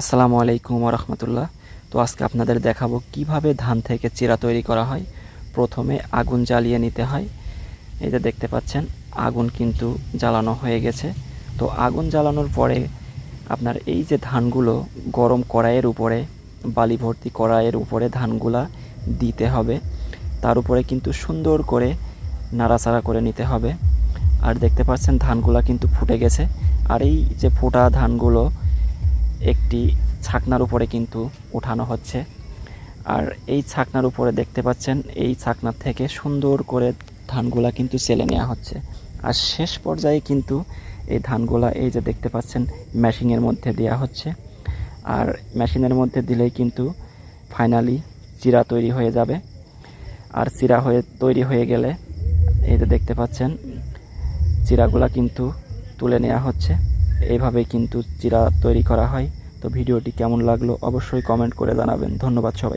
আসসালামু আলাইকুম ওয়া রাহমাতুল্লাহ। তো আজকে আপনাদের দেখাবো কিভাবে ধান থেকে চিড়া তৈরি করা হয়। প্রথমে আগুন জ্বালিয়ে নিতে হয়। এই যে দেখতে পাচ্ছেন আগুন কিন্তু জ্বালানো হয়ে গেছে। তো আগুন জ্বালানোর পরে আপনার এই যে ধানগুলো গরম কড়াইয়ের উপরে, বালি ভর্তি কড়াইয়ের উপরে ধানগুলা দিতে হবে। তার উপরে কিন্তু সুন্দর করে নাড়াচাড়া করে নিতে হবে। আর দেখতে পাচ্ছেন ধানগুলা কিন্তু ফুটে গেছে। আর এই যে ফোটা ধানগুলো একটি ছাকনার উপরে কিন্তু উঠানো হচ্ছে। আর এই ছাকনার উপরে দেখতে পাচ্ছেন এই ছাকনার থেকে সুন্দর করে ধানগুলা কিন্তু চেলে নেওয়া হচ্ছে। আর শেষ পর্যায়ে কিন্তু এই ধানগুলা এই যে দেখতে পাচ্ছেন মেশিনের মধ্যে দেওয়া হচ্ছে। আর মেশিনের মধ্যে দিলেই কিন্তু ফাইনালি চিড়া তৈরি হয়ে যাবে। আর চিড়া তৈরি হয়ে গেলে এই যে দেখতে পাচ্ছেন চিড়াগুলা কিন্তু তুলে নেওয়া হচ্ছে। এইভাবেই কিন্তু চিড়া তৈরি করা হয়। তো ভিডিওটি কেমন লাগলো অবশ্যই কমেন্ট করে জানাবেন। ধন্যবাদ সবাই।